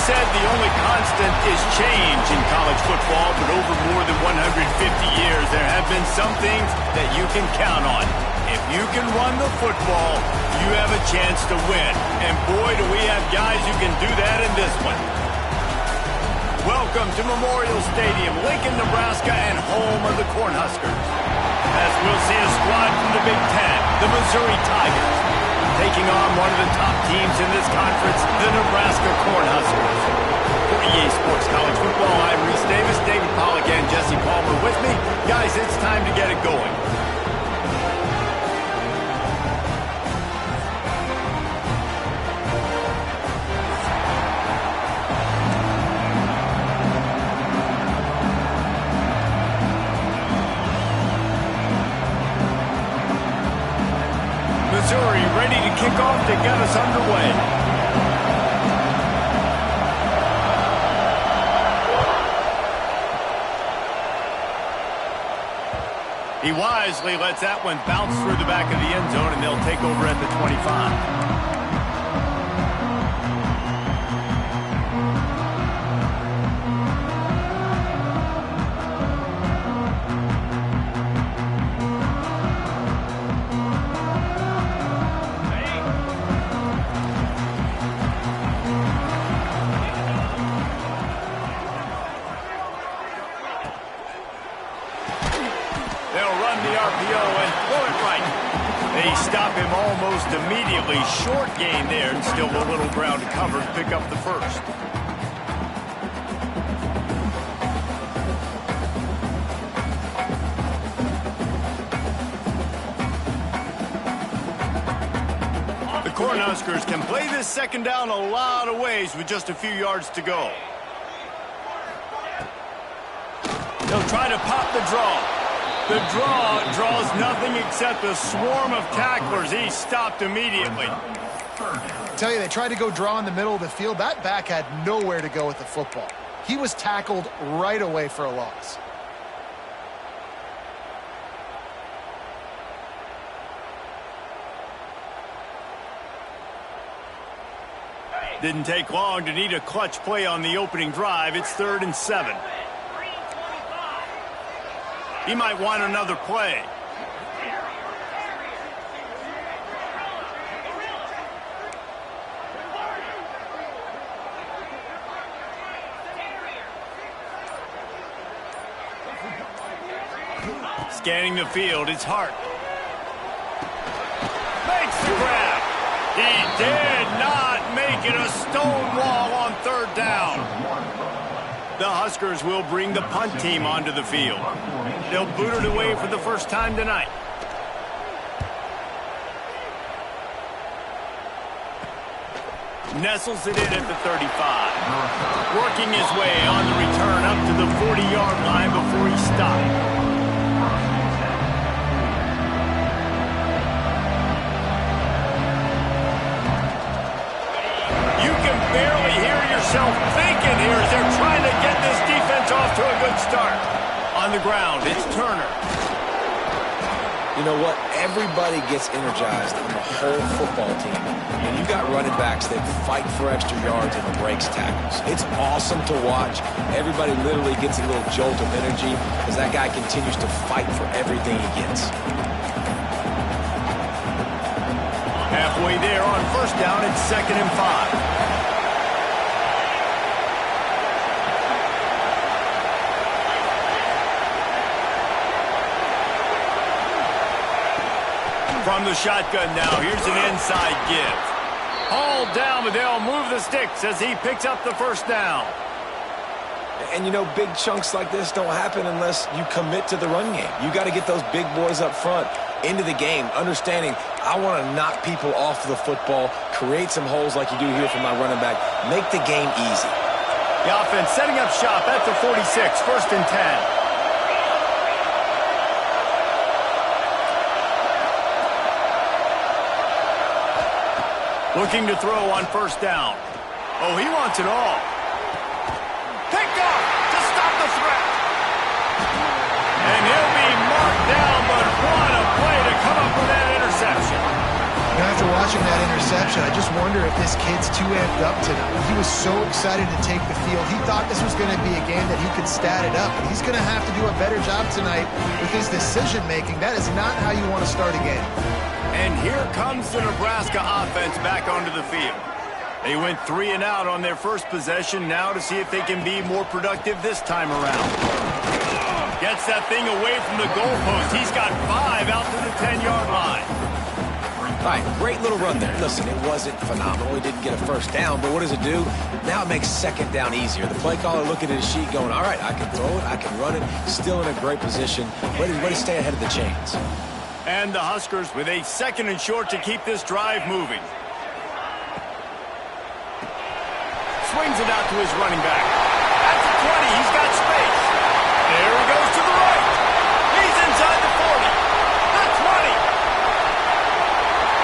said the only constant is change in college football, but over more than 150 years, there have been some things that you can count on. If you can run the football, you have a chance to win. And boy, do we have guys who can do that in this one. Welcome to Memorial Stadium, Lincoln, Nebraska, and home of the Cornhuskers. As we'll see a squad from the Big Ten, the Missouri Tigers, taking on one of the top teams in this conference, the Nebraska Cornhuskers. For EA Sports College Football, I'm Reese Davis, David Pollack, and Jesse Palmer with me. Guys, it's time to get it going. Missouri ready to kick off to get us underway. He wisely lets that one bounce through the back of the end zone, and they'll take over at the 25. Almost immediately. Short gain there, and still a little ground to cover to pick up the first. The Cornhuskers can play this second down a lot of ways with just a few yards to go. They'll try to pop the draw. The draw draws nothing except a swarm of tacklers. He's stopped immediately. I tell you, they tried to go draw in the middle of the field. That back had nowhere to go with the football. He was tackled right away for a loss. Didn't take long to need a clutch play on the opening drive. It's 3rd and 7. He might want another play. Scanning the field, it's Hart. Makes the grab. He did not make it a stone wall on 3rd down. The Huskers will bring the punt team onto the field. They'll boot it away for the first time tonight. Nestles it in at the 35. Working his way on the return up to the 40-yard line before he stopped. You can barely hear yourself thinking here as they're trying to get this defense off to a good start. On the ground, it's Turner. You know what? Everybody gets energized on the whole football team. And you got running backs that fight for extra yards and breaks tackles. It's awesome to watch. Everybody literally gets a little jolt of energy as that guy continues to fight for everything he gets. Halfway there on 1st down, it's 2nd and 5. From the shotgun now, here's an inside give. Hauled down, but they'll move the sticks as he picks up the 1st down. And, you know, big chunks like this don't happen unless you commit to the run game. You got to get those big boys up front into the game, understanding I want to knock people off the football, create some holes like you do here for my running back, make the game easy. The offense setting up shop at the 46, 1st and 10. Looking to throw on 1st down. Oh, he wants it all. Picked off to stop the threat. And he'll be marked down, but what a play to come up with that interception. After watching that interception, I just wonder if this kid's too amped up tonight. He was so excited to take the field. He thought this was going to be a game that he could stat it up, but he's going to have to do a better job tonight with his decision-making. That is not how you want to start a game. And here comes the Nebraska offense back onto the field. They went 3 and out on their first possession, now to see if they can be more productive this time around. Gets that thing away from the goalpost. He's got 5 out to the 10-yard line. All right, great little run there. Listen, it wasn't phenomenal. He didn't get a first down, but what does it do? Now it makes second down easier. The play caller looking at his sheet going, all right, I can throw it, I can run it, still in a great position. Way to stay ahead of the chains. And the Huskers with a 2nd and short to keep this drive moving. Swings it out to his running back. At the 20, he's got space. There he goes to the right. He's inside the 40. The 20.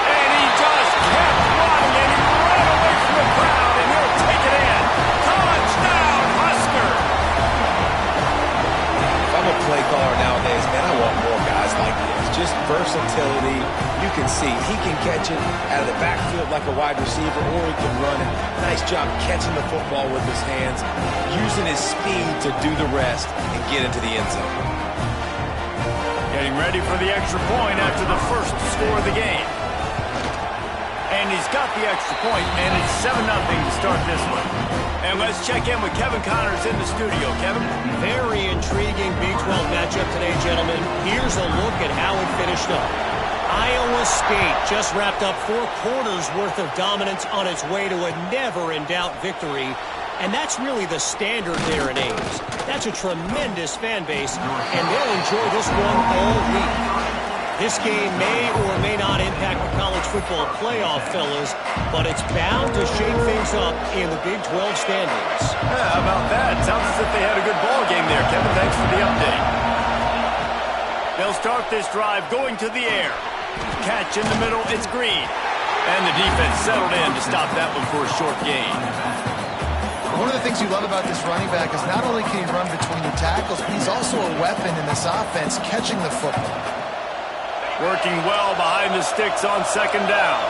And he just kept running, and he ran away from the crowd, and he'll take it in. Touchdown, Husker! If I'm a play caller nowadays, man, I want more guys like this. Just versatility. You can see he can catch it out of the backfield like a wide receiver, or he can run it. Nice job catching the football with his hands, using his speed to do the rest and get into the end zone. Getting ready for the extra point after the first score of the game. And he's got the extra point, and it's 7-0 to start this one. And let's check in with Kevin Connors in the studio. Kevin? Very intriguing Big 12 matchup today, gentlemen. Here's a look at how it finished up. Iowa State just wrapped up 4 quarters worth of dominance on its way to a never-in-doubt victory. And that's really the standard there in Ames. That's a tremendous fan base, and they'll enjoy this one all week. This game may or may not impact the college football playoff, fellas, but it's bound to shake things up in the Big 12 standings. Yeah, how about that? Sounds as if they had a good ball game there. Kevin, thanks for the update. They'll start this drive going to the air. Catch in the middle, it's Green. And the defense settled in to stop that one for a short gain. One of the things you love about this running back is not only can he run between the tackles, but he's also a weapon in this offense catching the football. Working well behind the sticks on 2nd down.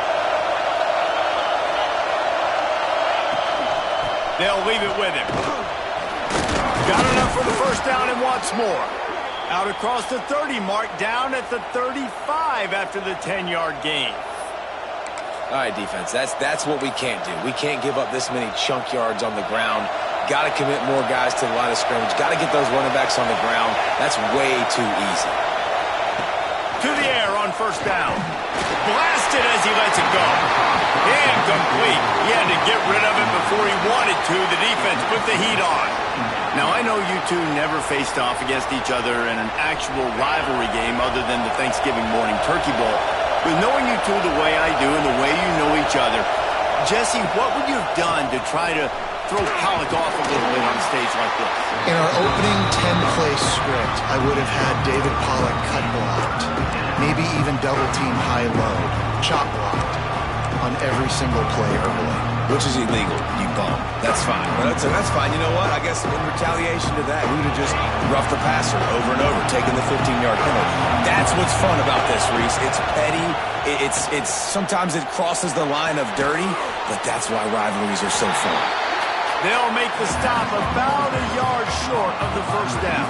They'll leave it with him. Got enough for the first down and wants more. Out across the 30 mark, down at the 35 after the 10-yard gain. All right, defense, that's what we can't do. We can't give up this many chunk yards on the ground. Got to commit more guys to the line of scrimmage. Got to get those running backs on the ground. That's way too easy. To the air on 1st down. Blasted as he lets it go. Incomplete. He had to get rid of it before he wanted to. The defense put the heat on. Now, I know you two never faced off against each other in an actual rivalry game other than the Thanksgiving morning Turkey Bowl. But knowing you two the way I do and the way you know each other, Jesse, what would you have done to try to throw Pollock off a little bit on a stage like this? In our opening 10-play script, I would have had David Pollock cut blocked, maybe even double-team high-low, chop blocked on every single play early. Which is illegal, you bum. That's fine. Well, that's fine. You know what? I guess in retaliation to that, we would have just roughed the passer over and over, taking the 15-yard penalty. That's what's fun about this, Reese. It's petty. It's sometimes it crosses the line of dirty, but that's why rivalries are so fun. They'll make the stop about a yard short of the first down.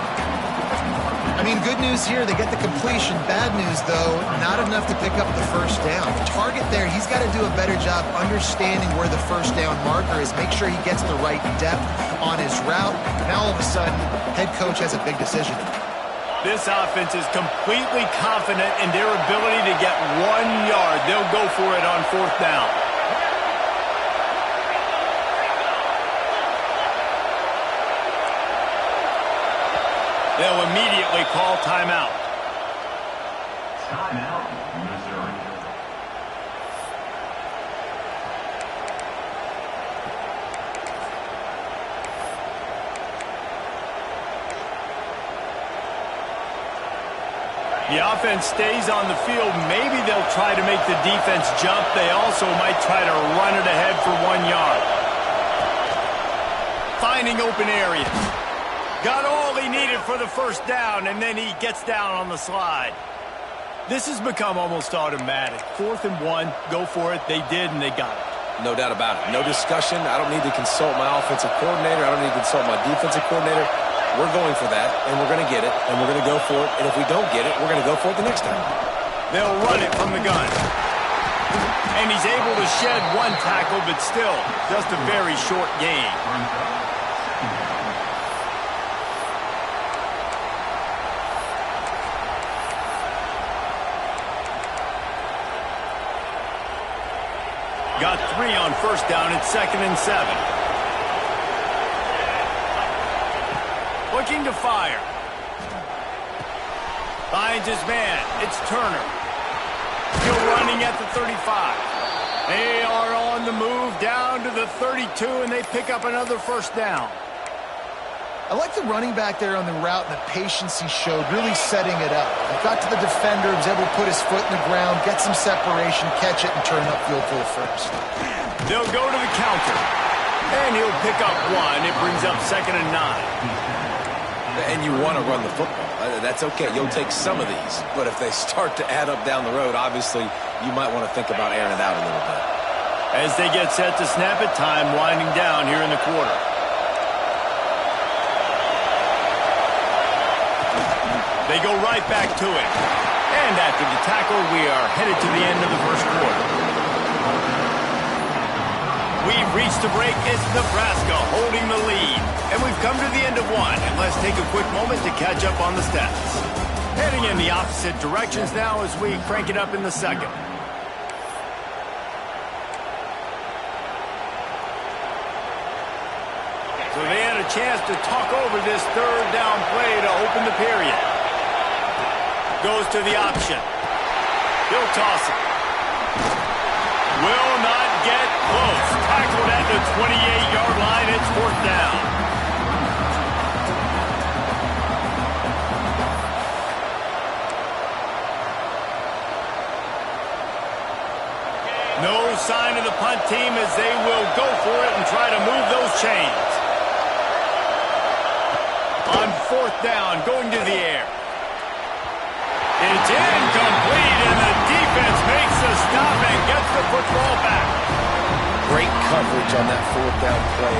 I mean, good news here, they get the completion. Bad news, though, not enough to pick up the first down. The target there, he's got to do a better job understanding where the first down marker is, make sure he gets the right depth on his route. Now, all of a sudden, head coach has a big decision. This offense is completely confident in their ability to get 1 yard. They'll go for it on 4th down. They'll immediately call timeout. Timeout, Missouri. The offense stays on the field. Maybe they'll try to make the defense jump. They also might try to run it ahead for 1 yard. Finding open areas. Got all he needed for the first down, and then he gets down on the slide. This has become almost automatic. 4th and 1, go for it. They did, and they got it. No doubt about it. No discussion. I don't need to consult my offensive coordinator. I don't need to consult my defensive coordinator. We're going for that, and we're going to get it, and we're going to go for it. And if we don't get it, we're going to go for it the next time. They'll run it from the gun. And he's able to shed one tackle, but still, just a very short gain. Got 3 on 1st down. It's 2nd and 7. Looking to fire. Finds his man. It's Turner. Still running at the 35. They are on the move down to the 32, and they pick up another 1st down. I like the running back there on the route and the patience he showed, really setting it up. He got to the defender, was able to put his foot in the ground, get some separation, catch it, and turn upfield for the 1st. They'll go to the counter, and he'll pick up 1. It brings up 2nd and 9. And you want to run the football. That's okay. You'll take some of these. But if they start to add up down the road, obviously, you might want to think about airing it out a little bit. As they get set to snap it, time winding down here in the quarter. They go right back to it. And after the tackle, we are headed to the end of the 1st quarter. We've reached the break. It's Nebraska holding the lead. And we've come to the end of 1. And let's take a quick moment to catch up on the stats. Heading in the opposite directions now as we crank it up in the 2nd. So they had a chance to talk over this 3rd down play to open the period. Goes to the option. He'll toss it. Will not get close. Tackled at the 28-yard line. It's 4th down. No sign of the punt team as they will go for it and try to move those chains. On 4th down, going to the air. It's incomplete, and the defense makes a stop and gets the football back. Great coverage on that 4th down play.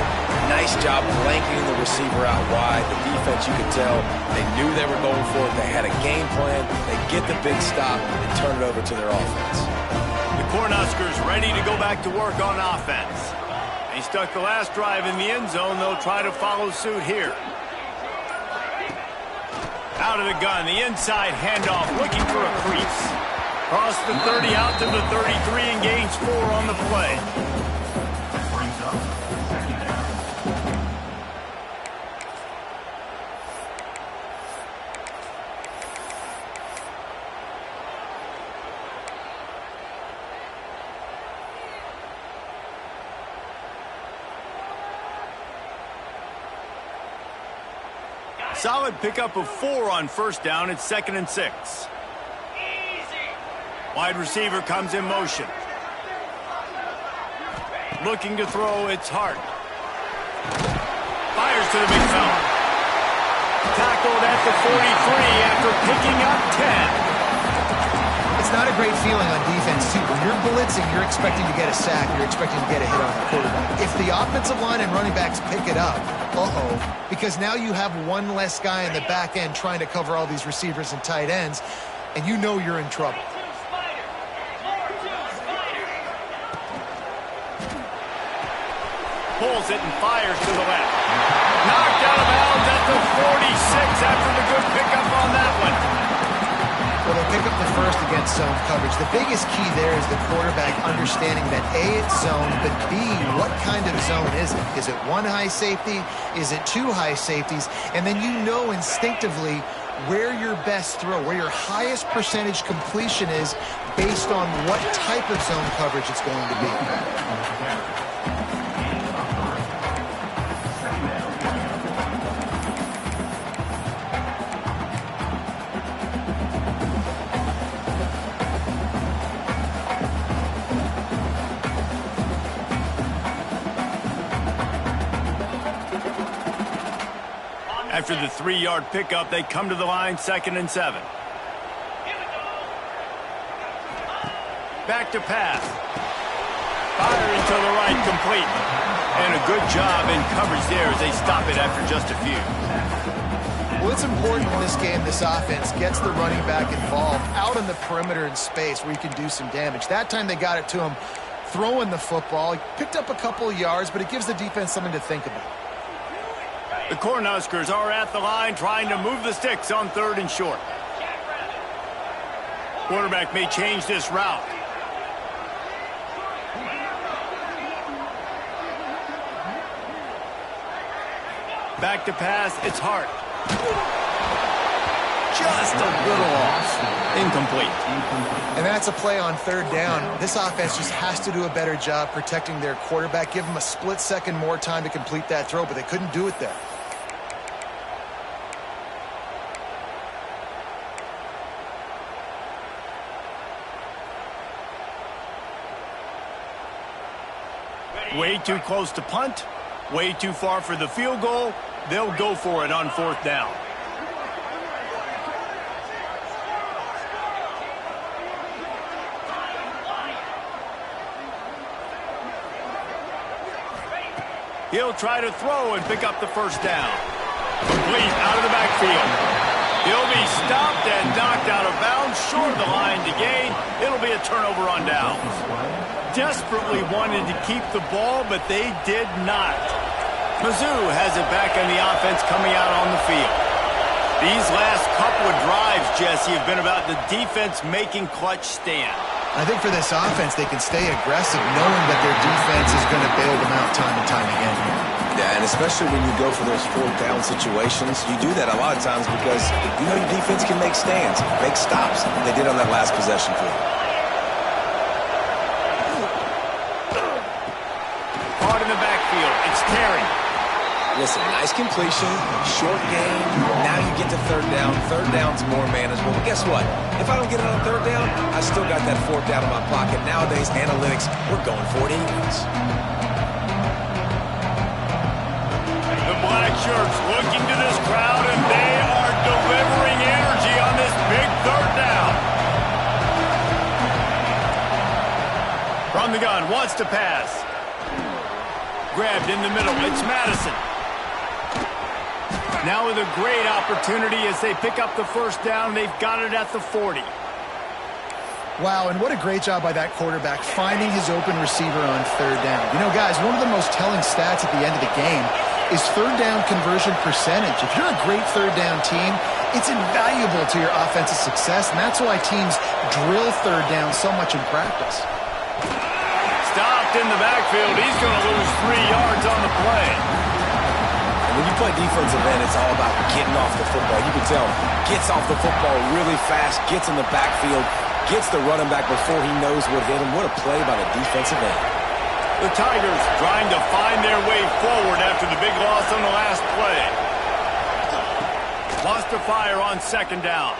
Nice job blanketing the receiver out wide. The defense, you could tell, they knew they were going for it. They had a game plan. They get the big stop and turn it over to their offense. The Cornhuskers ready to go back to work on offense. They stuck the last drive in the end zone. They'll try to follow suit here. Out of the gun, the inside handoff, looking for a crease. Cross the 30 out to the 33 and gains 4 on the play. Solid pickup of 4 on 1st down. It's 2nd and 6. Wide receiver comes in motion. Looking to throw, it's Hart. Fires to the big fella. Tackled at the 43 after picking up 10. It's not a great feeling on defense, too. When you're blitzing, you're expecting to get a sack. You're expecting to get a hit on the quarterback. If the offensive line and running backs pick it up, because now you have one less guy in the back end trying to cover all these receivers and tight ends, and you know you're in trouble. Pulls it and fires to the left. Knocked out of bounds at the 46 after the good pickup on that one. Well, they pick up the 1st against zone coverage. The biggest key there is the quarterback understanding that A, it's zone, but B, what kind of zone is it? Is it 1 high safety? Is it 2 high safeties? And then you know instinctively where your best throw, where your highest percentage completion is based on what type of zone coverage it's going to be. After the 3-yard pickup, they come to the line, 2nd and 7. Back to pass. Firing to the right, complete. And a good job in coverage there as they stop it after just a few. Well, it's important in this game this offense gets the running back involved out on the perimeter in space where he can do some damage. That time they got it to him throwing the football. He picked up a couple of yards, but it gives the defense something to think about. The Cornhuskers are at the line trying to move the sticks on 3rd and short. Quarterback may change this route. Back to pass, it's Hart. Just a little off. Incomplete. And that's a play on 3rd down. This offense just has to do a better job protecting their quarterback. Give them a split second more time to complete that throw, but they couldn't do it there. Way too close to punt. Way too far for the field goal. They'll go for it on 4th down. He'll try to throw and pick up the 1st down. Complete out of the backfield. He'll be stopped and knocked out of bounds, short of the line to gain. It'll be a turnover on downs. Desperately wanted to keep the ball, but they did not. Mizzou has it back on the offense coming out on the field. These last couple of drives, Jesse, have been about the defense making clutch stand. I think for this offense, they can stay aggressive knowing that their defense is going to bail them out time and time again. Yeah, and especially when you go for those 4th down situations, you do that a lot of times because you know your defense can make stands, make stops. They did on that last possession for you. Hard in the backfield. It's Terry. Listen, nice completion, short game. Now you get to 3rd down. 3rd down's more manageable. But guess what? If I don't get it on 3rd down, I still got that 4th down in my pocket. Nowadays, analytics, we're going for it anyways. The black shirts looking to this crowd, and they are delivering energy on this big 3rd down. From the gun, wants to pass. Grabbed in the middle, it's Madison. Now with a great opportunity as they pick up the 1st down. They've got it at the 40. Wow, and what a great job by that quarterback finding his open receiver on 3rd down. You know, guys, one of the most telling stats at the end of the game is 3rd down conversion percentage. If you're a great 3rd down team, it's invaluable to your offensive success, and that's why teams drill 3rd down so much in practice. Stopped in the backfield. He's going to lose 3 yards on the play. When you play defensive end, it's all about getting off the football. You can tell, gets off the football really fast, gets in the backfield, gets the running back before he knows what hit him. What a play by the defensive end. The Tigers trying to find their way forward after the big loss on the last play. Lost to fire on 2nd down.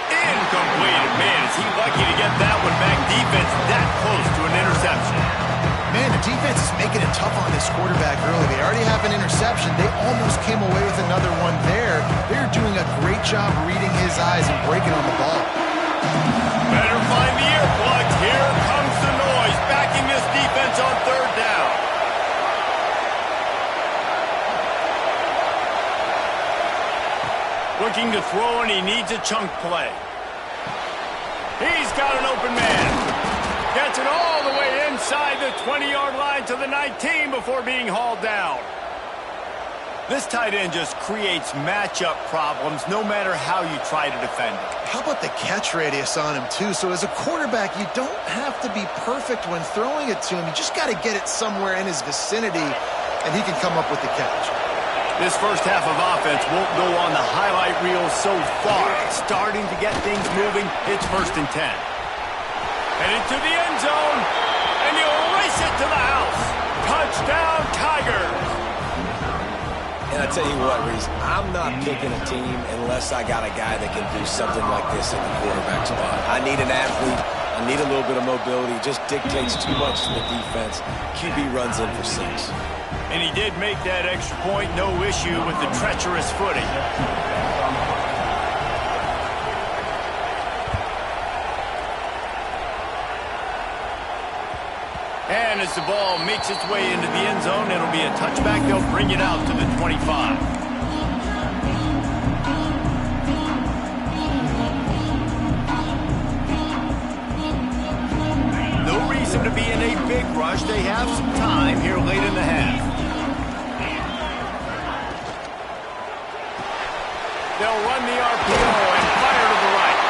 Incomplete. Man, is he lucky to get that one back. Defense that close to an interception. Man, the defense is making it tough on this quarterback early. They already have an interception. They almost came away with another one there. They're doing a great job reading his eyes and breaking on the ball. Better find the earplugs. Here comes the noise, backing this defense on 3rd down. Looking to throw, and he needs a chunk play. He's got an open man. Gets it all the way inside the 20-yard line to the 19 before being hauled down. This tight end just creates matchup problems no matter how you try to defend it. How about the catch radius on him, too? So as a quarterback, you don't have to be perfect when throwing it to him. You just got to get it somewhere in his vicinity, and he can come up with the catch. This first half of offense won't go on the highlight reel so far. Starting to get things moving. It's 1st and 10. Headed to the end zone, and you'll race it to the house. Touchdown, Tigers. And I tell you what, Reese, I'm not picking a team unless I got a guy that can do something like this in the quarterback spot. I need an athlete. I need a little bit of mobility. It just dictates too much to the defense. QB runs in for 6. And he did make that extra point, no issue with the treacherous footing. And as the ball makes its way into the end zone, it'll be a touchback. They'll bring it out to the 25. No reason to be in a big rush. They have some time here late in the half. They'll run the RPO and fire to the right.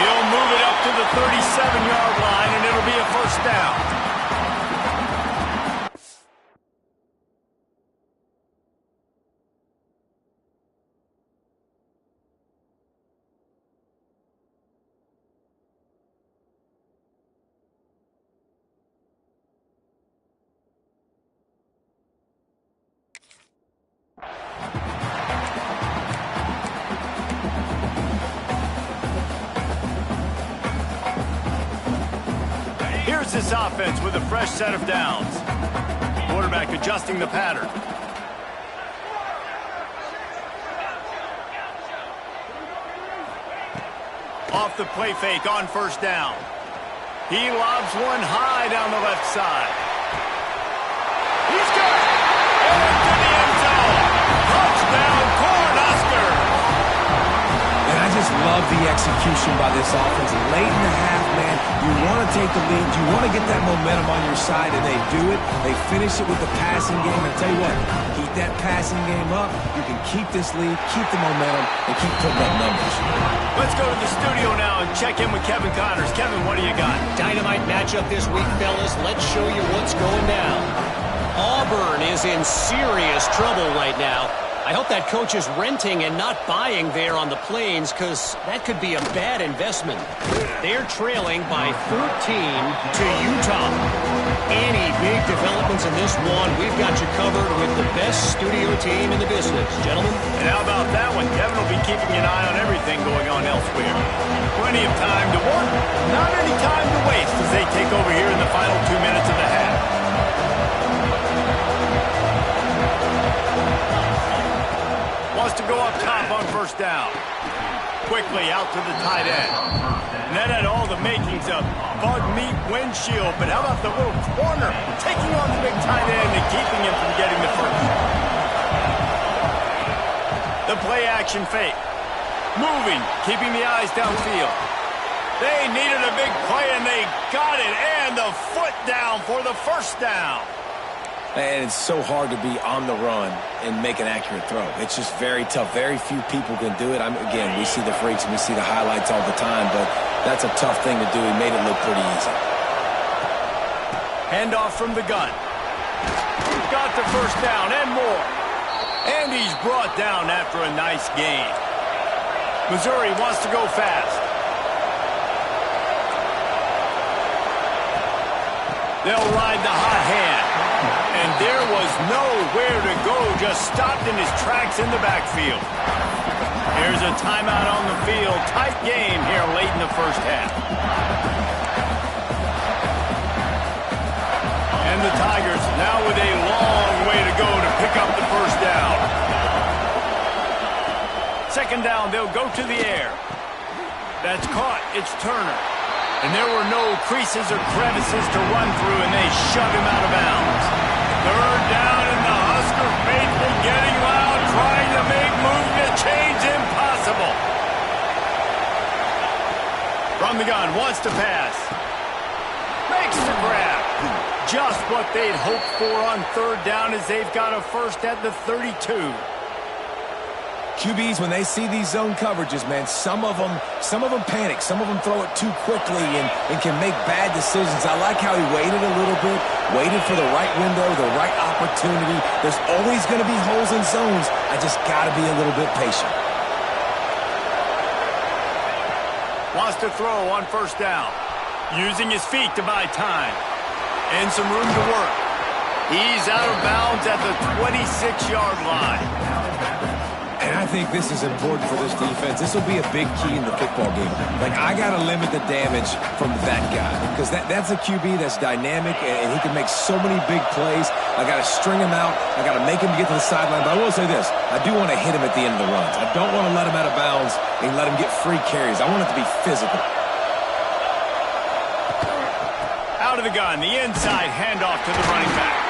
He'll move it up to the 37-yard line, and it'll be a first down. Here's this offense with a fresh set of downs. Quarterback adjusting the pattern. Off the play fake on first down. He lobs one high down the left side. He's got it! Into the end zone. Touchdown, Cornhuskers! And I just love the execution by this offense. Late in the half, man, you want to take the lead. You want to get that momentum on your side, and they do it. They finish it with the passing game. And I tell you what, keep that passing game up. You can keep this lead, keep the momentum, and keep putting up numbers. Let's go to the studio now and check in with Kevin Connors. Kevin, what do you got? Dynamite matchup this week, fellas. Let's show you what's going down. Auburn is in serious trouble right now. I hope that coach is renting and not buying there on the Plains, because that could be a bad investment. They're trailing by 13 to Utah. Any big developments in this one, we've got you covered with the best studio team in the business. Gentlemen? And how about that one? Kevin will be keeping an eye on everything going on elsewhere. Plenty of time to work, not any time to waste as they take over here in the final 2 minutes of the half. Wants to go up top on first down. Quickly out to the tight end. And that had all the makings of bug meat windshield, but how about the little corner taking on the big tight end and keeping him from getting the first? The play action fake. Moving, keeping the eyes downfield. They needed a big play and they got it, and the foot down for the first down. And it's so hard to be on the run and make an accurate throw. It's just very tough. Very few people can do it. Again, we see the freaks and we see the highlights all the time, but that's a tough thing to do. He made it look pretty easy. Handoff from the gun. Got the first down and more. And he's brought down after a nice gain. Missouri wants to go fast. They'll ride the hot hand. And there was nowhere to go, just stopped in his tracks in the backfield. Here's a timeout on the field. Tight game here late in the first half. And the Tigers now with a long way to go to pick up the first down. Second down, they'll go to the air. That's caught. It's Turner. And there were no creases or crevices to run through, and they shove him out of bounds. Third down, and the Husker faithful getting loud, trying to make moves to change impossible. From the gun, wants to pass. Makes the grab. Just what they'd hoped for on third down as they've got a first at the 32. QBs, when they see these zone coverages, man, some of them panic. Some of them throw it too quickly and can make bad decisions. I like how he waited a little bit, waited for the right window, the right opportunity. There's always going to be holes in zones. I just got to be a little bit patient. Wants to throw on first down. Using his feet to buy time. And some room to work. He's out of bounds at the 26-yard line. And I think this is important for this defense. This will be a big key in the football game. Like, I got to limit the damage from that guy because that's a QB that's dynamic and he can make so many big plays. I got to string him out. I got to make him get to the sideline. But I will say this. I do want to hit him at the end of the runs. I don't want to let him out of bounds and let him get free carries. I want it to be physical. Out of the gun, the inside handoff to the running back.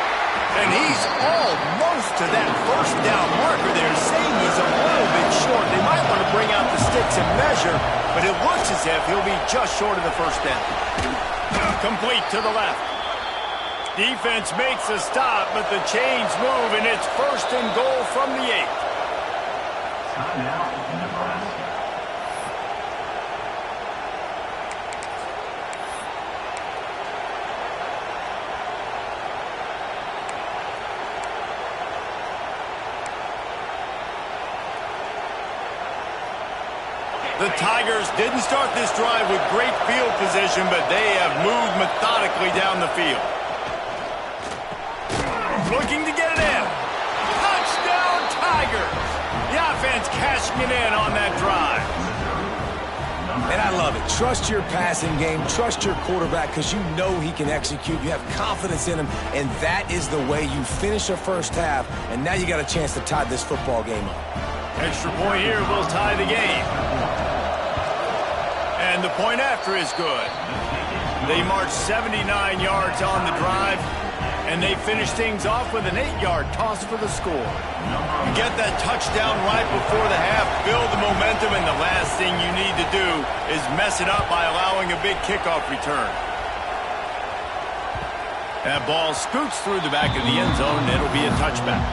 And he's almost to that first down marker there, saying he's a little bit short. They might want to bring out the sticks and measure, but it looks as if he'll be just short of the first down. Complete to the left. Defense makes a stop, but the chains move, and it's first and goal from the 8. The Tigers didn't start this drive with great field position, but they have moved methodically down the field. Looking to get it in. Touchdown, Tigers! The offense cashing it in on that drive. And I love it. Trust your passing game. Trust your quarterback because you know he can execute. You have confidence in him, and that is the way you finish the first half, and now you got a chance to tie this football game up. Extra point here will tie the game. And the point after is good. They marched 79 yards on the drive, and they finish things off with an 8-yard toss for the score. You get that touchdown right before the half, build the momentum, and the last thing you need to do is mess it up by allowing a big kickoff return. That ball scoots through the back of the end zone, and it'll be a touchback.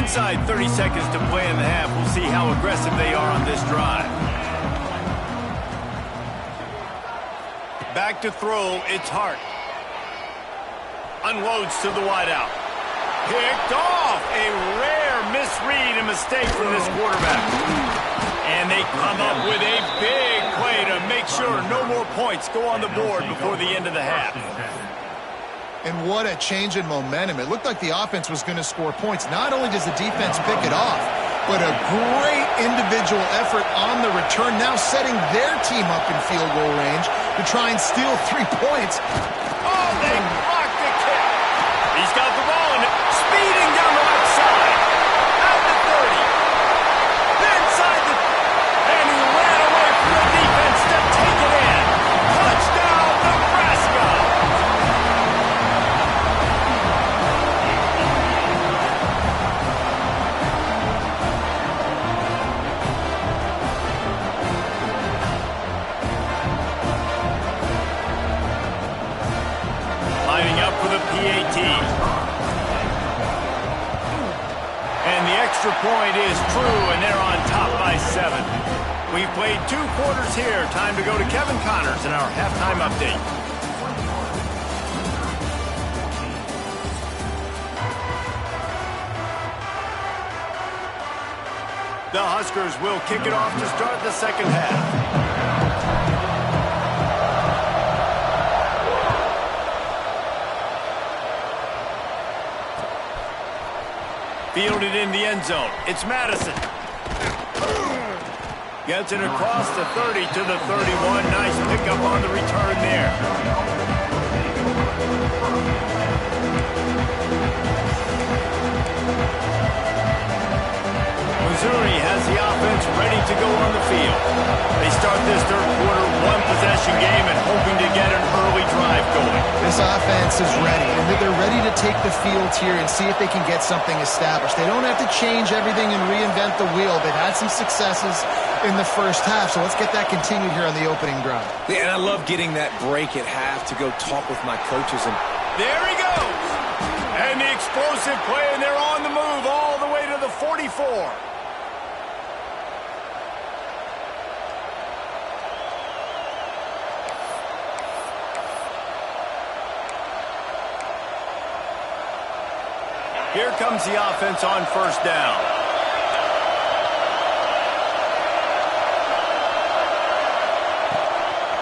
Inside 30 seconds to play in the half. We'll see how aggressive they are on this drive. Back to throw, it's Hart. Unloads to the wideout. Picked off. A rare misread and mistake from this quarterback. And they come up with a big play to make sure no more points go on the board before the end of the half. And what a change in momentum. It looked like the offense was going to score points. Not only does the defense pick it off, but a great individual effort on the return, now setting their team up in field goal range to try and steal 3 points. Oh, they blocked the kick. He's got the ball and speeding down the left side. Out to 30. Inside the... And he ran away from the defense to take it in. Touchdown, Nebraska. Lining up for the PAT. And the extra point is true, and they're on top by 7. We've played 2 quarters here. Time to go to Kevin Connors in our halftime update. The Huskers will kick it off to start the second half. Fielded in the end zone. It's Madison. Gets it across the 30 to the 31. Nice pickup on the return there. Missouri has the offense ready to go on the field. They start this third quarter one-possession game and hoping to get an early drive going. This offense is ready, and they're ready to take the field here and see if they can get something established. They don't have to change everything and reinvent the wheel. They've had some successes in the first half, so let's get that continued here on the opening drive. Yeah, and I love getting that break at half to go talk with my coaches. And there he goes. And the explosive play, and they're on the move all the way to the 44. Here comes the offense on first down.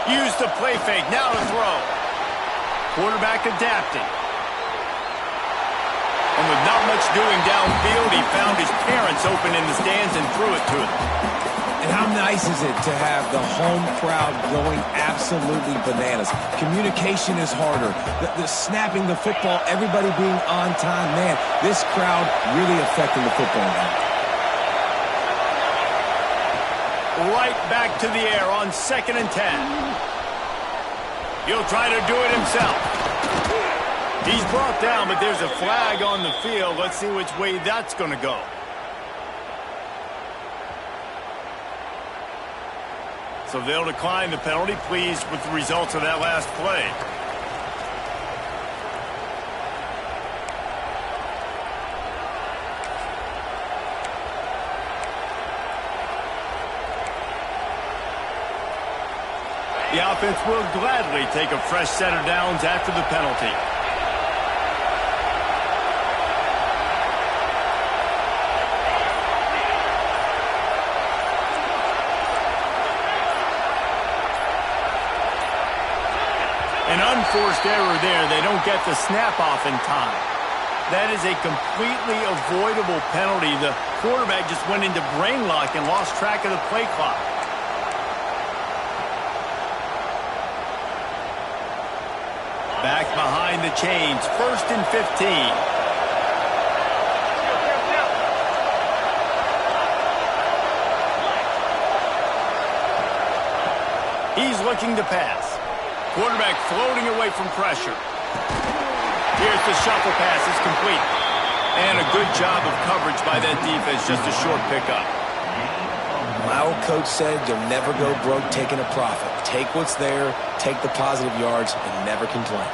Use the play fake. Now to throw. Quarterback adapting. And with not much doing downfield, he found his parents open in the stands and threw it to them. And how nice is it to have the home crowd going absolutely bananas? Communication is harder. The snapping the football, everybody being on time. Man, this crowd really affecting the football game. Right back to the air on 2nd and 10. He'll try to do it himself. He's brought down, but there's a flag on the field. Let's see which way that's going to go. So they'll decline the penalty, pleased with the results of that last play. The offense will gladly take a fresh set of downs after the penalty. An unforced error there. They don't get the snap off in time. That is a completely avoidable penalty. The quarterback just went into brain lock and lost track of the play clock. Back behind the chains, 1st and 15. He's looking to pass. Quarterback floating away from pressure. Here's the shuffle pass. It's complete. And a good job of coverage by that defense. Just a short pickup. My old coach said you'll never go broke taking a profit. Take what's there, take the positive yards, and never complain.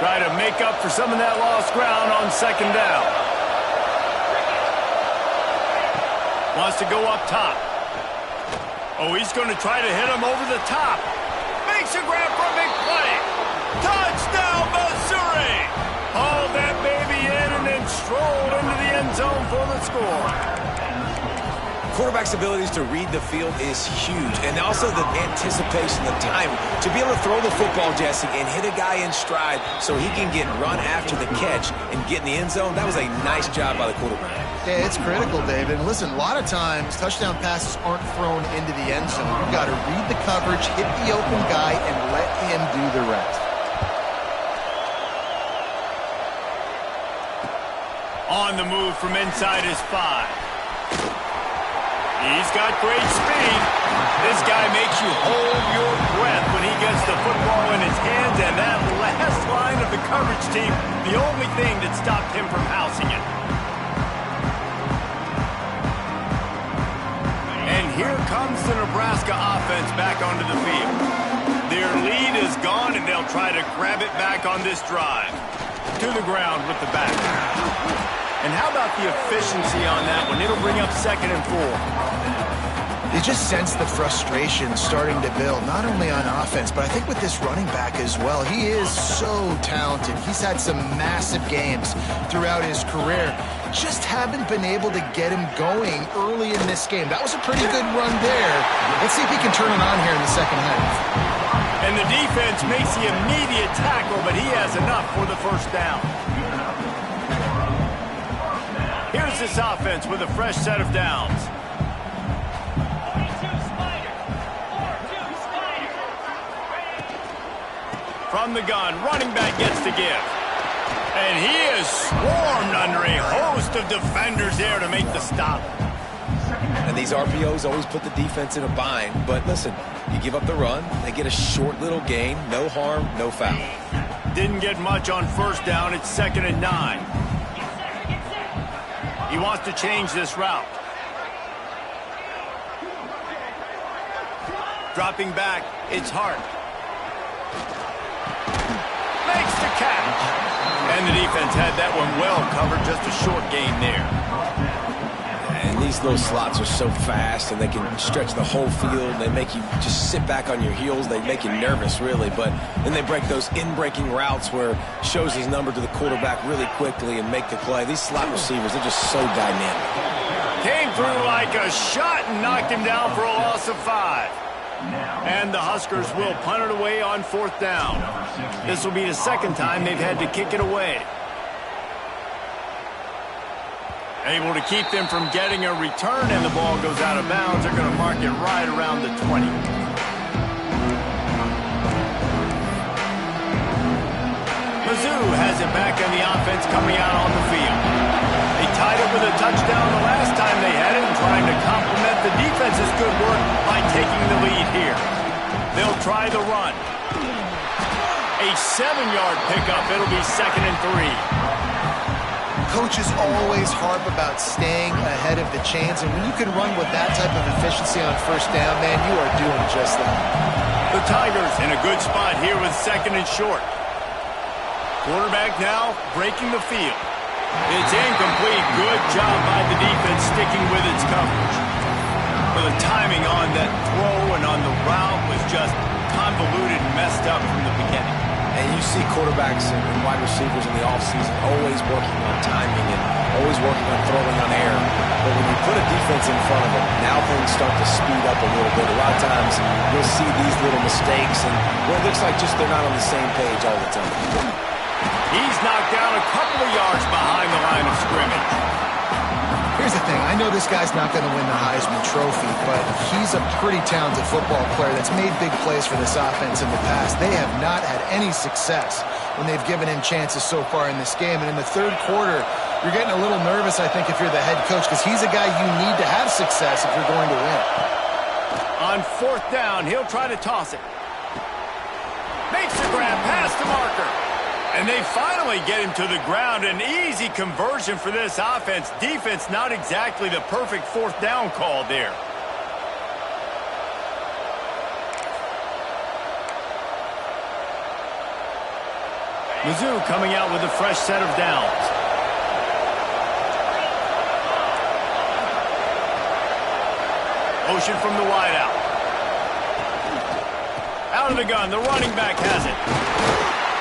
Try to make up for some of that lost ground on 2nd down. Wants to go up top. Oh, he's going to try to hit him over the top. Makes a grab for a big play. Touchdown, Missouri! Hauled that baby in and then strolled into the end zone for the score. Quarterback's abilities to read the field is huge, and also the anticipation, the time to be able to throw the football, Jesse, and hit a guy in stride so he can get run after the catch and get in the end zone. That was a nice job by the quarterback. Yeah, it's critical, David. And listen, a lot of times touchdown passes aren't thrown into the end zone. You've got to read the coverage, hit the open guy, and let him do the rest. On the move from inside his 5. He's got great speed. This guy makes you hold your breath when he gets the football in his hands, and that last line of the coverage team, the only thing that stopped him from housing it. And here comes the Nebraska offense back onto the field. Their lead is gone, and they'll try to grab it back on this drive. To the ground with the back. And how about the efficiency on that one? It'll bring up 2nd and 4. You just sense the frustration starting to build, not only on offense, but I think with this running back as well. He is so talented. He's had some massive games throughout his career. Just haven't been able to get him going early in this game. That was a pretty good run there. Let's see if he can turn it on here in the second half. And the defense makes the immediate tackle, but he has enough for the 1st down. Here's this offense with a fresh set of downs. From the gun, running back gets to give. And he is swarmed under a host of defenders there to make the stop. And these RPOs always put the defense in a bind. But listen, you give up the run, they get a short little gain, no harm, no foul. Didn't get much on 1st down. It's 2nd and 9. He wants to change this route. Dropping back, it's Hart. Makes the catch. And the defense had that one well covered, just a short gain there. And these little slots are so fast, and they can stretch the whole field. They make you just sit back on your heels. They make you nervous, really. But then they break those in-breaking routes where shows his number to the quarterback really quickly and make the play. These slot receivers, they're just so dynamic. Came through like a shot and knocked him down for a loss of 5. And the Huskers will punt it away on 4th down. This will be the 2nd time they've had to kick it away. Able to keep them from getting a return, and the ball goes out of bounds. They're going to mark it right around the 20. Mizzou has it back on the offense coming out on the field. They tied it with a touchdown the last time they had it and trying to complement the defense's good work by taking the lead here. They'll try the run. A 7-yard pickup. It'll be 2nd and 3. Coaches always harp about staying ahead of the chains, and when you can run with that type of efficiency on first down, man, you are doing just that. The Tigers in a good spot here with 2nd and short. Quarterback now breaking the field. It's incomplete. Good job by the defense sticking with its coverage. But the timing on that throw and on the route was just convoluted and messed up from the beginning. And you see quarterbacks and wide receivers in the offseason always working on timing and always working on throwing on air. But when you put a defense in front of them, now things start to speed up a little bit. A lot of times you'll see these little mistakes, and well, it looks like just they're not on the same page all the time. He's knocked down a couple of yards behind the line of scrimmage. Here's the thing. I know this guy's not going to win the Heisman Trophy, but he's a pretty talented football player that's made big plays for this offense in the past. They have not had any success when they've given him chances so far in this game. And in the third quarter, you're getting a little nervous, I think, if you're the head coach, because he's a guy you need to have success if you're going to win. On 4th down, he'll try to toss it. Makes the grab past the marker. And they finally get him to the ground. An easy conversion for this offense. Defense, not exactly the perfect 4th down call there. Mizzou coming out with a fresh set of downs. Motion from the wideout. Out of the gun, the running back has it.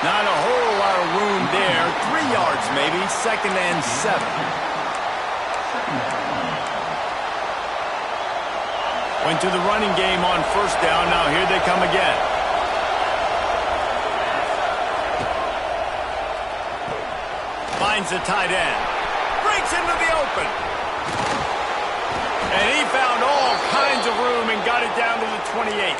Not a whole lot of room there. 3 yards maybe. 2nd and 7. Went to the running game on 1st down. Now here they come again. Finds the tight end. Breaks into the open. And he found all kinds of room and got it down to the 28.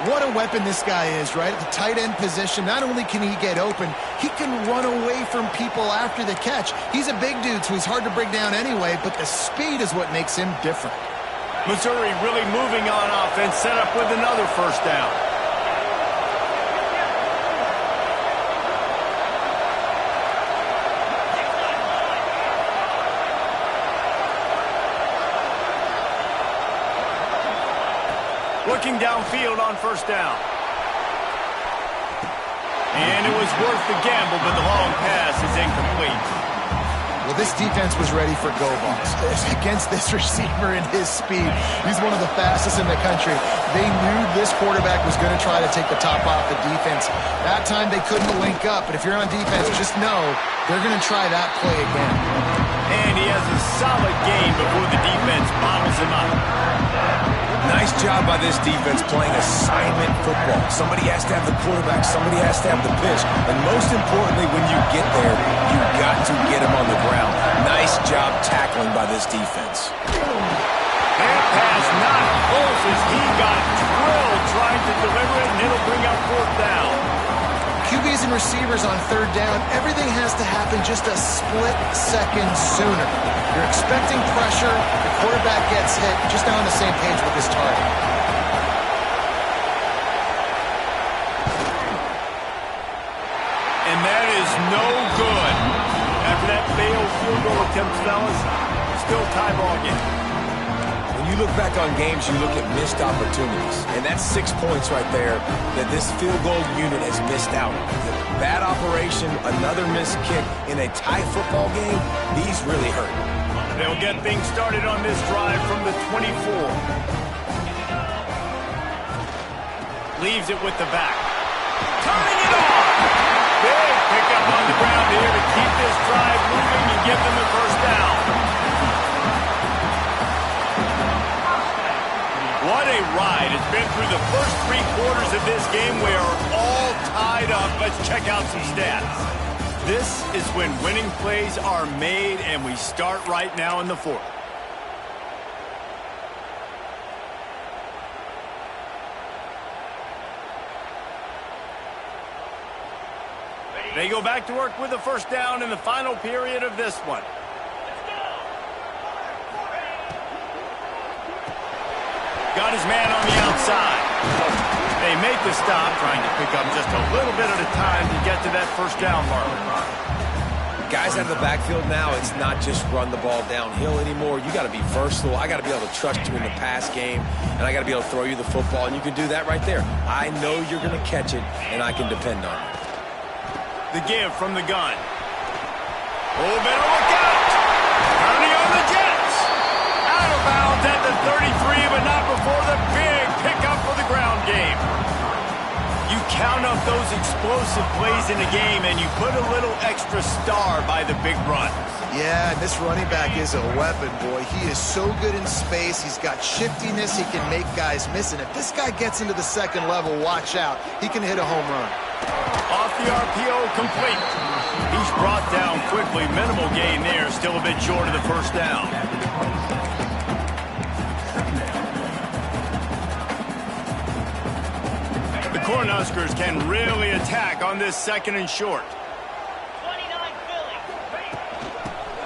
What a weapon this guy is, right? At the tight end position, not only can he get open, he can run away from people after the catch. He's a big dude, so he's hard to bring down anyway, but the speed is what makes him different. Missouri really moving on offense, set up with another 1st down. Looking downfield on 1st down. And it was worth the gamble, but the long pass is incomplete. Well, this defense was ready for go balls. Against this receiver and his speed, he's one of the fastest in the country. They knew this quarterback was going to try to take the top off the defense. That time they couldn't link up, but if you're on defense, just know they're going to try that play again. And he has a solid game before the defense bottles him up. Nice job by this defense playing assignment football. Somebody has to have the quarterback, somebody has to have the pitch, and most importantly, when you get there, you got to get him on the ground. Nice job tackling by this defense. That pass not close as he got drilled trying to deliver it, and it'll bring up 4th down. QBs and receivers on 3rd down, everything has to happen just a split second sooner. You're expecting pressure, the quarterback gets hit, just not on the same page with his target. And that is no good. After that failed field goal attempt, fellas, still tie ball game. When you look back on games, you look at missed opportunities. And that's 6 points right there that this field goal unit has missed out. Bad operation, another missed kick in a tie football game, these really hurt. They'll get things started on this drive from the 24. Leaves it with the back. Turning it on! Big pickup on the ground here to keep this drive moving and give them the 1st down. What a ride. It's been through the first 3 quarters of this game. We are all tied up. Let's check out some stats. This is when winning plays are made, and we start right now in the fourth. They go back to work with the first down in the final period of this one. Got his man on the outside. They make the stop, trying to pick up just a little bit at a time to get to that first down mark. Guys out of the backfield now, it's not just run the ball downhill anymore. You got to be versatile. I got to be able to trust you in the pass game, and I got to be able to throw you the football, and you can do that right there. I know you're going to catch it, and I can depend on it. The give from the gun. Oh, better look out. Turning on the Jets. Out of bounds at the 33, but not before the big pickup for the ground game. You count up those explosive plays in the game, and you put a little extra star by the big run. Yeah, this running back is a weapon, boy. He is so good in space. He's got shiftiness. He can make guys miss. And if this guy gets into the second level, watch out. He can hit a home run. Off the RPO, complete. He's brought down quickly. Minimal gain there. Still a bit short of the first down. The Cornhuskers can really attack on this second and short.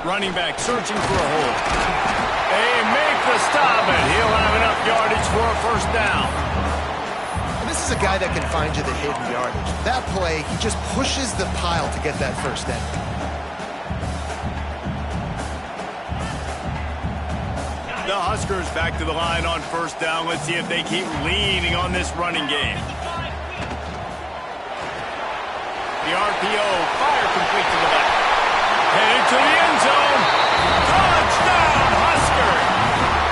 Running back searching for a hole. They make the stop, and he'll have enough yardage for a first down. And this is a guy that can find you the hidden yardage. That play, he just pushes the pile to get that first down. The Huskers back to the line on first down. Let's see if they keep leaning on this running game. The RPO, fire complete to the back. Headed to the end zone. Touchdown, Huskers!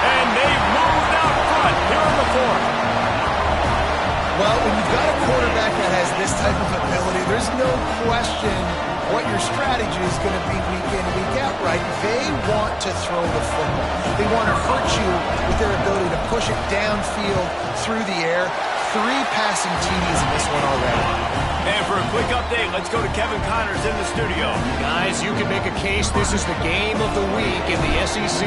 And they've moved out front here in the fourth. Well, when you've got a quarterback that has this type of ability, there's no question what your strategy is going to be week in, week out, right? They want to throw the football. They want to hurt you with their ability to push it downfield through the air. 3 passing TDs in this one already. And for a quick update, let's go to Kevin Connors in the studio. Guys, you can make a case this is the game of the week in the SEC.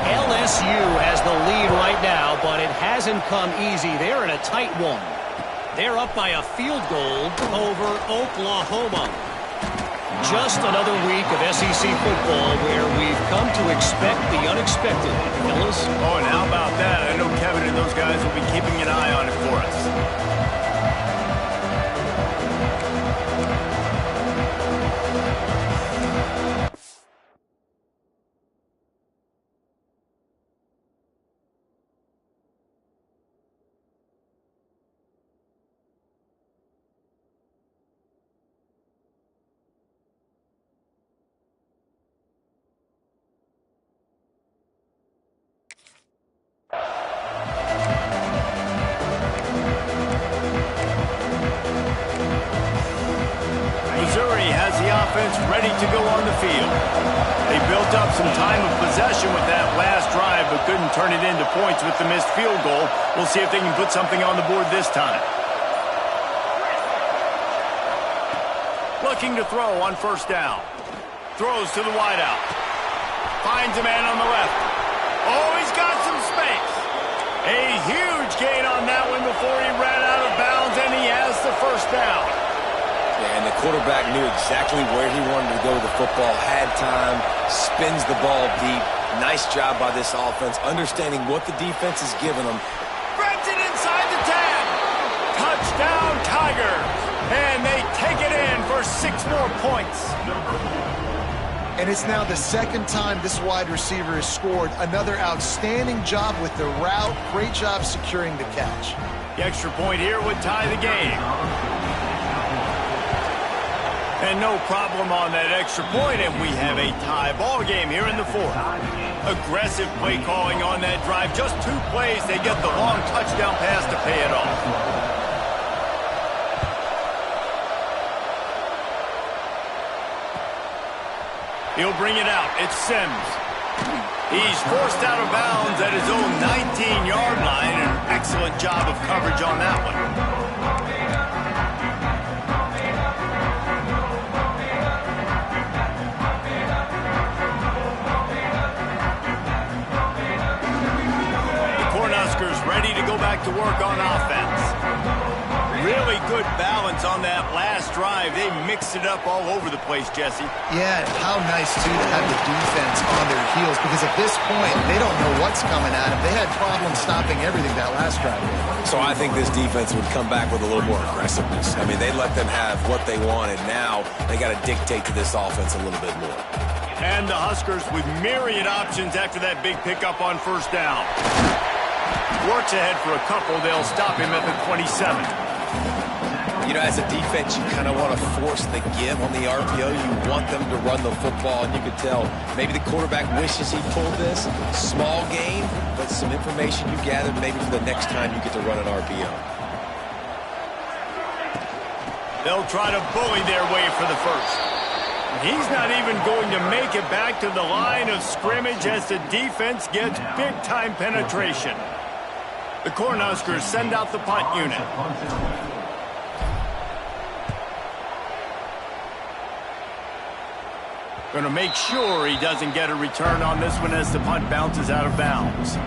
LSU has the lead right now, but it hasn't come easy. They're in a tight one. They're up by a field goal over Oklahoma. Just another week of SEC football where we've come to expect the unexpected, fellas. Oh, and how about that? I know Kevin and those guys will be keeping an eye on it for us. Offense ready to go on the field. They built up some time of possession with that last drive, but couldn't turn it into points with the missed field goal. We'll see if they can put something on the board this time. Looking to throw on first down. Throws to the wideout. Finds a man on the left. Oh, he's got some space. A huge gain on that one before he ran out of bounds, and he has the first down. And the quarterback knew exactly where he wanted to go with the football, had time, spins the ball deep. Nice job by this offense, understanding what the defense is giving them. Grabs it inside the 10. Touchdown, Tigers. And they take it in for 6 more points. And it's now the second time this wide receiver has scored. Another outstanding job with the route. Great job securing the catch. The extra point here would tie the game. And no problem on that extra point, and we have a tie ball game here in the fourth. Aggressive play calling on that drive. Just 2 plays, they get the long touchdown pass to pay it off. He'll bring it out. It's Sims. He's forced out of bounds at his own 19-yard line. An excellent job of coverage on that one. good balance on that last drive. They mixed it up all over the place, Jesse. Yeah, how nice, too, to have the defense on their heels, because at this point, they don't know what's coming at them. They had problems stopping everything that last drive. So I think this defense would come back with a little more aggressiveness. I mean, they let them have what they wanted. Now they got to dictate to this offense a little bit more. And the Huskers with myriad options after that big pickup on first down. Works ahead for a couple. They'll stop him at the 27. You know, as a defense, you kind of want to force the give on the RPO. You want them to run the football, and you could tell maybe the quarterback wishes he pulled this. Small gain, but some information you gathered maybe for the next time you get to run an RPO. They'll try to bully their way for the first. He's not even going to make it back to the line of scrimmage as the defense gets big-time penetration. The Cornhuskers send out the punt unit. Going to make sure he doesn't get a return on this one as the punt bounces out of bounds.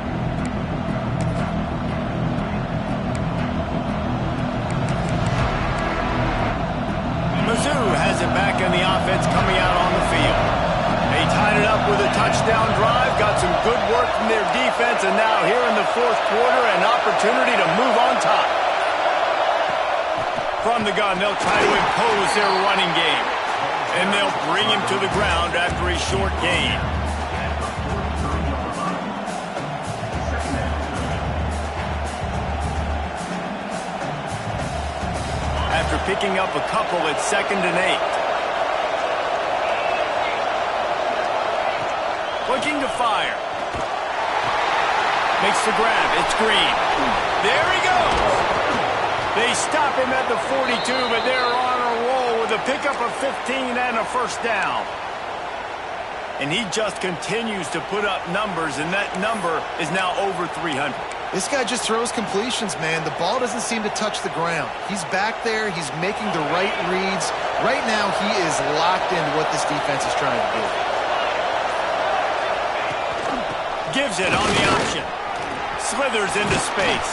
Mizzou has it back in the offense coming out on the field. They tied it up with a touchdown drive, got some good work from their defense, and now here in the fourth quarter, an opportunity to move on top. From the gun, they'll try to impose their running game, and they'll bring him to the ground after a short gain. After picking up a couple, it's 2nd and 8. Looking to fire. Makes the grab. It's Green. There he goes. They stop him at the 42, but they're on a roll with a pickup of 15 and a first down. And he just continues to put up numbers, and that number is now over 300. This guy just throws completions, man. The ball doesn't seem to touch the ground. He's back there. He's making the right reads. Right now, he is locked into what this defense is trying to do. Gives it on the option. Slithers into space.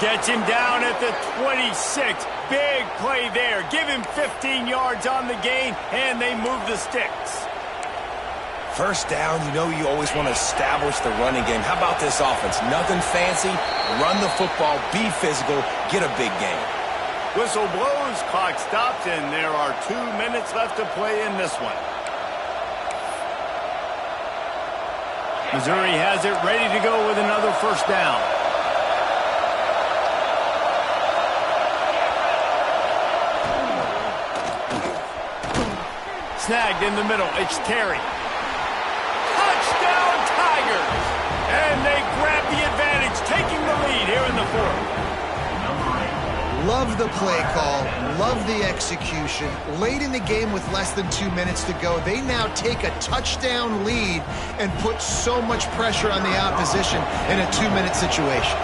Gets him down at the 26. Big play there. Give him 15 yards on the gain, and they move the sticks. First down, you know you always want to establish the running game. How about this offense? Nothing fancy. Run the football, be physical, get a big gain. Whistle blows, clock stops, and there are 2 minutes left to play in this one. Missouri has it ready to go with another first down. Snagged in the middle. It's Terry. Touchdown Tigers! And they grab the advantage, taking the lead here in the fourth. Love the play call. Love the execution. Late in the game with less than 2 minutes to go, they now take a touchdown lead and put so much pressure on the opposition in a 2-minute situation.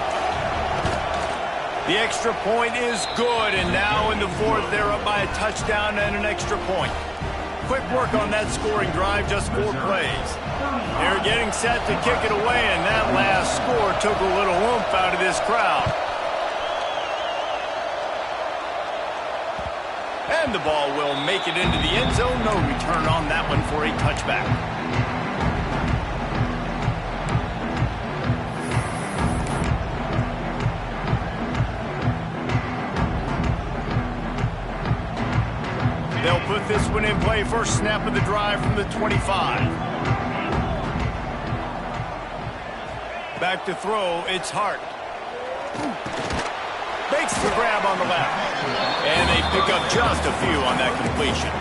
The extra point is good, and now in the fourth, they're up by a touchdown and an extra point. Quick work on that scoring drive, just 4 plays. They're getting set to kick it away, and that last score took a little oomph out of this crowd. And the ball will make it into the end zone. No return on that one for a touchback. They'll put this one in play. First snap of the drive from the 25. Back to throw, it's Hart. Makes the grab on the left. And they pick up just a few on that completion.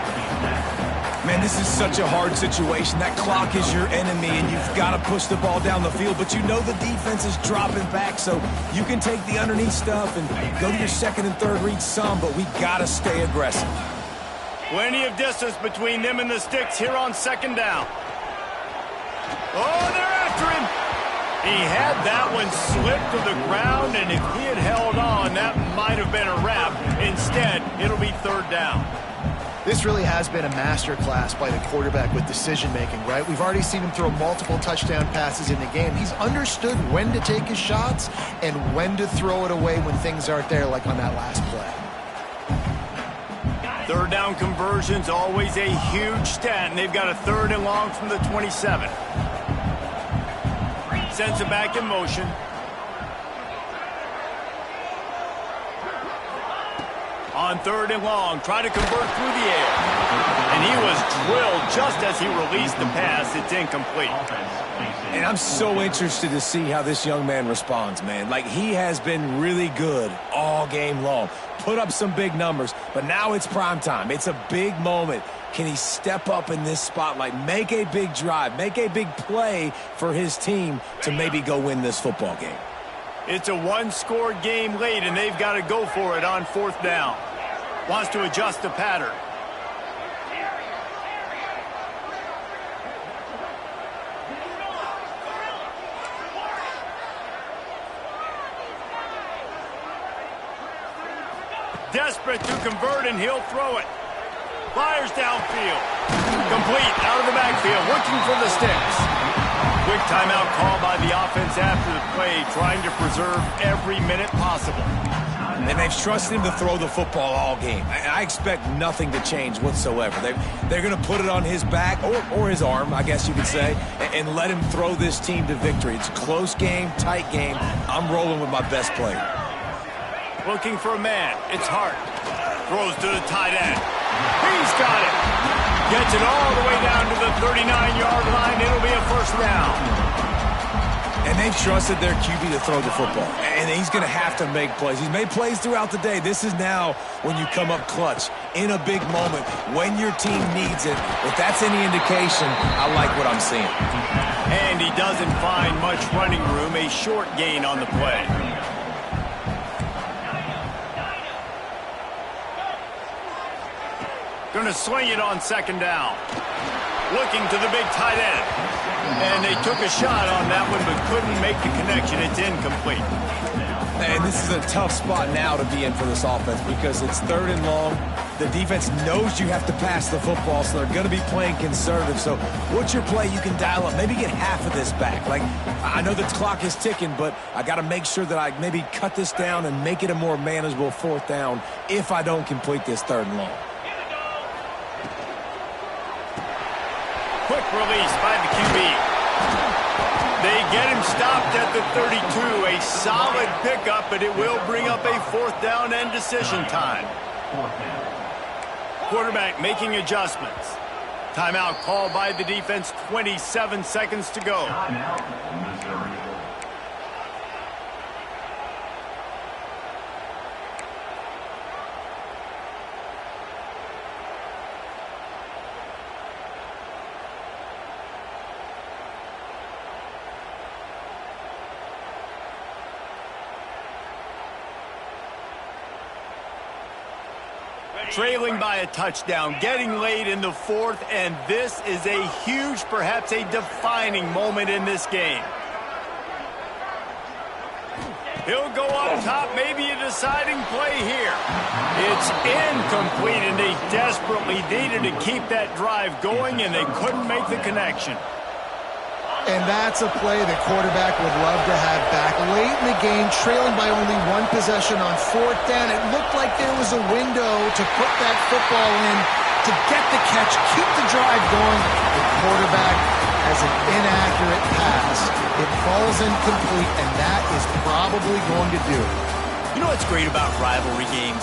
Man, this is such a hard situation. That clock is your enemy, and you've got to push the ball down the field. But you know the defense is dropping back, so you can take the underneath stuff and go to your second and third read some, but we got to stay aggressive. Plenty of distance between them and the sticks here on second down. Oh, they're after him. He had that one slip to the ground, and if he had held on, that might have been a wrap. Instead, it'll be third down. This really has been a masterclass by the quarterback with decision-making, right? We've already seen him throw multiple touchdown passes in the game. He's understood when to take his shots and when to throw it away when things aren't there, like on that last play. Third down conversion's always a huge stat, and they've got a 3rd and long from the 27. Sends it back in motion. On 3rd and long, try to convert through the air. And he was drilled just as he released the pass. It's incomplete. And I'm so interested to see how this young man responds, man. Like, he has been really good all game long. Put up some big numbers, but now it's prime time. It's a big moment. Can he step up in this spotlight, make a big drive, make a big play for his team to maybe go win this football game? It's a one-score game late, and they've got to go for it on 4th down. Wants to adjust the pattern. Desperate to convert, and he'll throw it. Fires downfield. Complete, out of the backfield, looking for the sticks. Quick timeout call by the offense after the play, trying to preserve every minute possible. And they've trusted him to throw the football all game. I expect nothing to change whatsoever. They're going to put it on his back, or his arm, I guess you could say, and let him throw this team to victory. It's a close game, tight game. I'm rolling with my best player. Looking for a man. It's Hart. Throws to the tight end. He's got it. Gets it all the way down to the 39-yard line. It'll be a 1st down. And they've trusted their QB to throw the football. And he's going to have to make plays. He's made plays throughout the day. This is now when you come up clutch in a big moment when your team needs it. If that's any indication, I like what I'm seeing. And he doesn't find much running room. A short gain on the play. Going to swing it on 2nd down. Looking to the big tight end. And they took a shot on that one, but couldn't make the connection. It's incomplete. And this is a tough spot now to be in for this offense because it's 3rd and long. The defense knows you have to pass the football, so they're going to be playing conservative. So what's your play you can dial up? Maybe get half of this back. Like, I know the clock is ticking, but I got to make sure that I maybe cut this down and make it a more manageable 4th down if I don't complete this 3rd and long. Quick release by the QB. They get him stopped at the 32. A solid pickup, but it will bring up a 4th down and decision time. Quarterback making adjustments. Timeout called by the defense. 27 seconds to go. Trailing by a touchdown, getting late in the 4th, and this is a huge, perhaps a defining moment in this game. He'll go up top, maybe a deciding play here. It's incomplete, and they desperately needed to keep that drive going, and they couldn't make the connection. And that's a play the quarterback would love to have back. Late in the game, trailing by only 1 possession on 4th down, it looked like there was a window to put that football in, to get the catch, keep the drive going. The quarterback has an inaccurate pass. It falls incomplete, and that is probably going to do it. You know what's great about rivalry games?